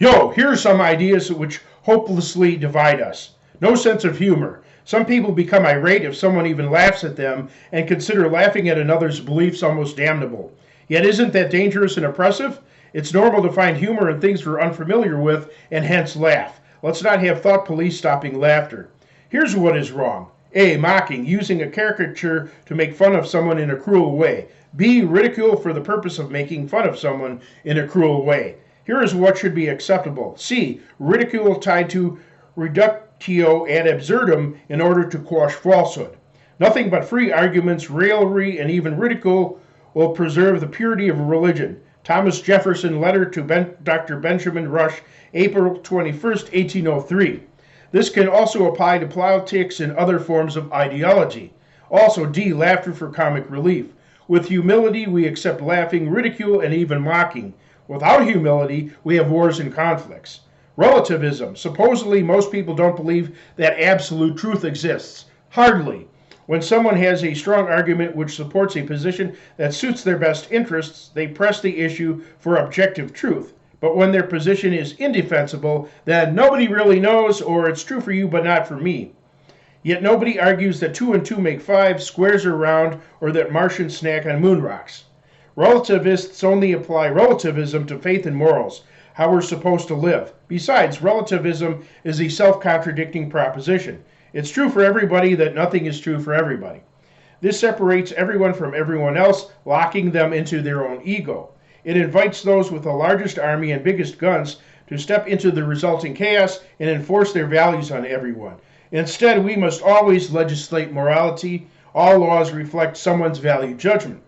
Yo, here's some ideas which hopelessly divide us. No sense of humor. Some people become irate if someone even laughs at them and consider laughing at another's beliefs almost damnable. Yet isn't that dangerous and oppressive? It's normal to find humor in things we're unfamiliar with and hence laugh. Let's not have thought police stopping laughter. Here's what is wrong. A. Mocking, using a caricature to make fun of someone in a cruel way. B. Ridicule for the purpose of making fun of someone in a cruel way. Here is what should be acceptable. C. Ridicule tied to reductio ad absurdum in order to quash falsehood. Nothing but free arguments, raillery, and even ridicule will preserve the purity of religion. Thomas Jefferson, letter to Dr. Benjamin Rush, April 21st, 1803. This can also apply to politics and other forms of ideology. Also, D. Laughter for comic relief. With humility, we accept laughing, ridicule, and even mocking. Without humility, we have wars and conflicts. Relativism. Supposedly, most people don't believe that absolute truth exists. Hardly. When someone has a strong argument which supports a position that suits their best interests, they press the issue for objective truth. But when their position is indefensible, then nobody really knows, or it's true for you but not for me. Yet nobody argues that 2 and 2 make 5, squares are round, or that Martians snack on moon rocks. Relativists only apply relativism to faith and morals, how we're supposed to live. Besides, relativism is a self-contradicting proposition. It's true for everybody that nothing is true for everybody. This separates everyone from everyone else, locking them into their own ego. It invites those with the largest army and biggest guns to step into the resulting chaos and enforce their values on everyone. Instead, we must always legislate morality. All laws reflect someone's value judgment.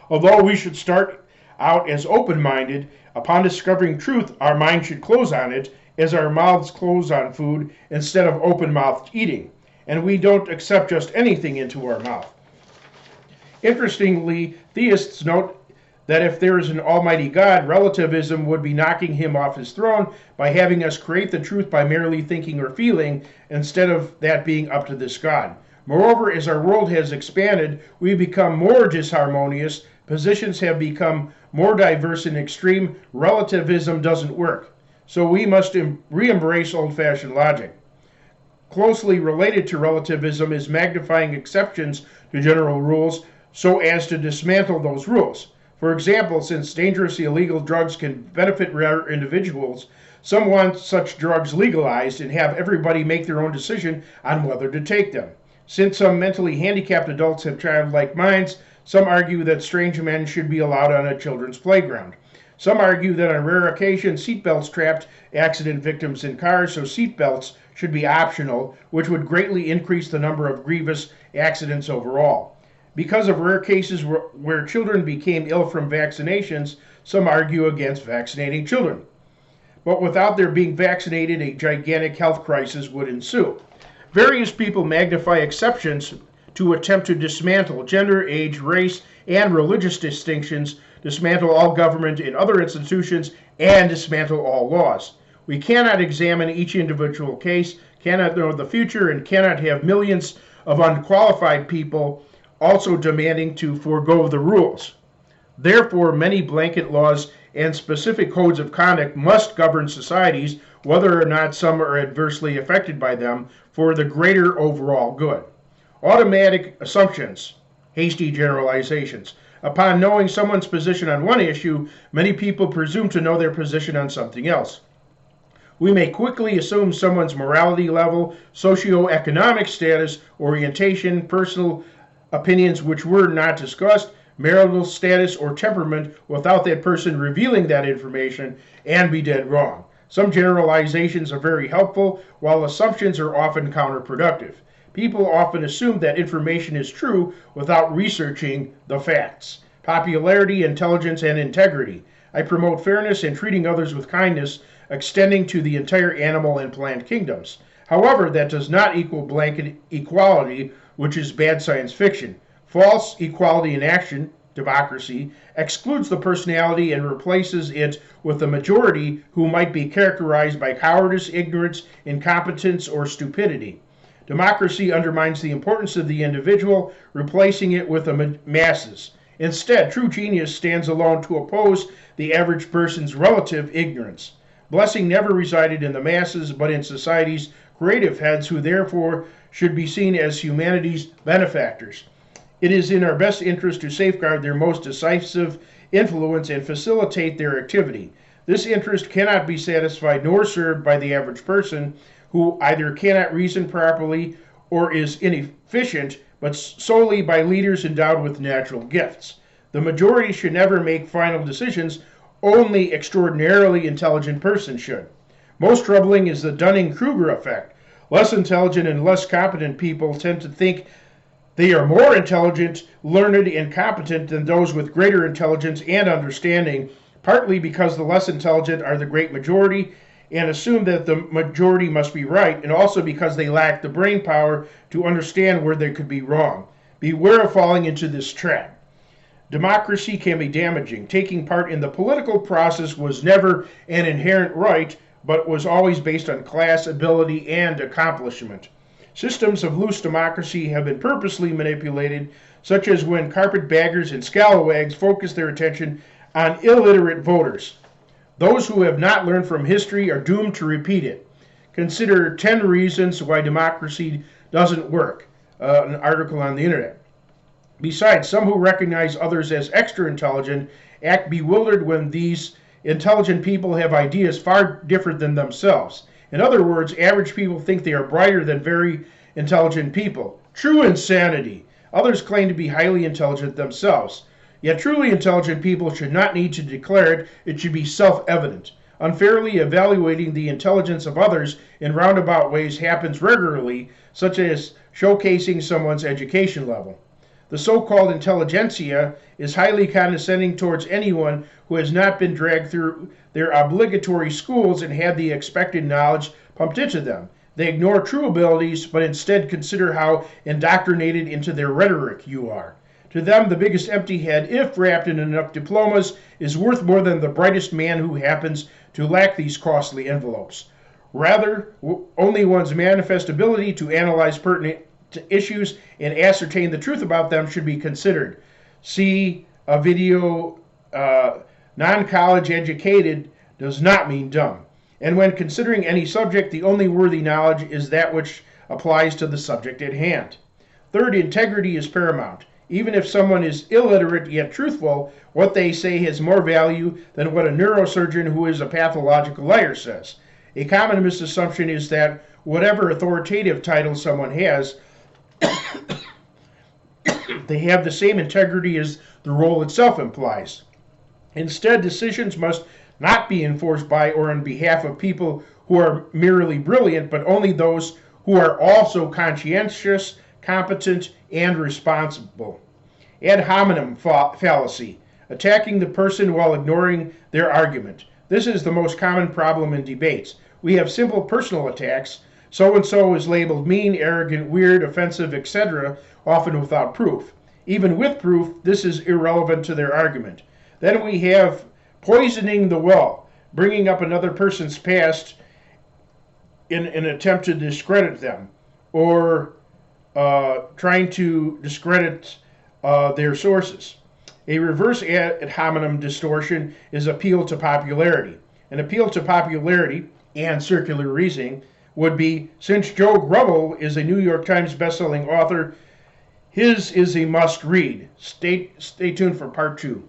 Although we should start out as open-minded, upon discovering truth, our mind should close on it, as our mouths close on food instead of open-mouthed eating. And we don't accept just anything into our mouth. Interestingly, theists note that if there is an almighty God, relativism would be knocking him off his throne by having us create the truth by merely thinking or feeling, instead of that being up to this God. Moreover, as our world has expanded, we become more disharmonious, positions have become more diverse and extreme, relativism doesn't work. So we must re-embrace old-fashioned logic. Closely related to relativism is magnifying exceptions to general rules so as to dismantle those rules. For example, since dangerously illegal drugs can benefit rare individuals, some want such drugs legalized and have everybody make their own decision on whether to take them. Since some mentally handicapped adults have childlike minds, some argue that strange men should be allowed on a children's playground. Some argue that on rare occasions seatbelts trapped accident victims in cars, so seatbelts should be optional, which would greatly increase the number of grievous accidents overall. Because of rare cases where children became ill from vaccinations, some argue against vaccinating children. But without their being vaccinated, a gigantic health crisis would ensue. Various people magnify exceptions to attempt to dismantle gender, age, race, and religious distinctions, dismantle all government and other institutions, and dismantle all laws. We cannot examine each individual case, cannot know the future, and cannot have millions of unqualified people also demanding to forego the rules. Therefore, many blanket laws and specific codes of conduct must govern societies, whether or not some are adversely affected by them, for the greater overall good. Automatic assumptions, hasty generalizations. Upon knowing someone's position on one issue, many people presume to know their position on something else. We may quickly assume someone's morality level, socioeconomic status, orientation, personal opinions which were not discussed, marital status, or temperament without that person revealing that information, and be dead wrong. Some generalizations are very helpful, while assumptions are often counterproductive. People often assume that information is true without researching the facts. Popularity, intelligence, and integrity. I promote fairness and treating others with kindness, extending to the entire animal and plant kingdoms. However, that does not equal blanket equality, which is bad science fiction. False equality in action, democracy, excludes the personality and replaces it with the majority, who might be characterized by cowardice, ignorance, incompetence, or stupidity. Democracy undermines the importance of the individual, replacing it with the masses. Instead, true genius stands alone to oppose the average person's relative ignorance. Blessing never resided in the masses, but in society's creative heads, who therefore should be seen as humanity's benefactors. It is in our best interest to safeguard their most decisive influence and facilitate their activity. This interest cannot be satisfied nor served by the average person, who either cannot reason properly or is inefficient, but solely by leaders endowed with natural gifts. The majority should never make final decisions, only extraordinarily intelligent persons should. Most troubling is the Dunning-Kruger effect. Less intelligent and less competent people tend to think they are more intelligent, learned, and competent than those with greater intelligence and understanding, partly because the less intelligent are the great majority and assume that the majority must be right, and also because they lack the brain power to understand where they could be wrong. Beware of falling into this trap. Democracy can be damaging. Taking part in the political process was never an inherent right, but was always based on class, ability, and accomplishment. Systems of loose democracy have been purposely manipulated, such as when carpetbaggers and scalawags focus their attention on illiterate voters. Those who have not learned from history are doomed to repeat it. Consider 10 reasons why democracy doesn't work, an article on the internet. Besides, some who recognize others as extra intelligent act bewildered when these intelligent people have ideas far different than themselves. In other words, average people think they are brighter than very intelligent people. True insanity. Others claim to be highly intelligent themselves. Yet truly intelligent people should not need to declare it. It should be self-evident. Unfairly evaluating the intelligence of others in roundabout ways happens regularly, such as showcasing someone's education level. The so-called intelligentsia is highly condescending towards anyone who has not been dragged through their obligatory schools and had the expected knowledge pumped into them. They ignore true abilities, but instead consider how indoctrinated into their rhetoric you are. To them, the biggest empty head, if wrapped in enough diplomas, is worth more than the brightest man who happens to lack these costly envelopes. Rather, only one's manifest ability to analyze pertinent issues and ascertain the truth about them should be considered. See a video. Non-college educated does not mean dumb. And when considering any subject, the only worthy knowledge is that which applies to the subject at hand. Third, integrity is paramount. Even if someone is illiterate yet truthful, what they say has more value than what a neurosurgeon who is a pathological liar says. A common misassumption is that whatever authoritative title someone has, they have the same integrity as the role itself implies. Instead, decisions must not be enforced by or on behalf of people who are merely brilliant, but only those who are also conscientious, competent, and responsible. Ad hominem fallacy, attacking the person while ignoring their argument. This is the most common problem in debates. We have simple personal attacks. So-and-so is labeled mean, arrogant, weird, offensive, etc., often without proof. Even with proof, this is irrelevant to their argument. Then we have poisoning the well, bringing up another person's past in an attempt to discredit them, or trying to discredit their sources. A reverse ad hominem distortion is appeal to popularity. An appeal to popularity and circular reasoning would be, since Joe Grubble is a New York Times bestselling author, his is a must-read. Stay tuned for part 2.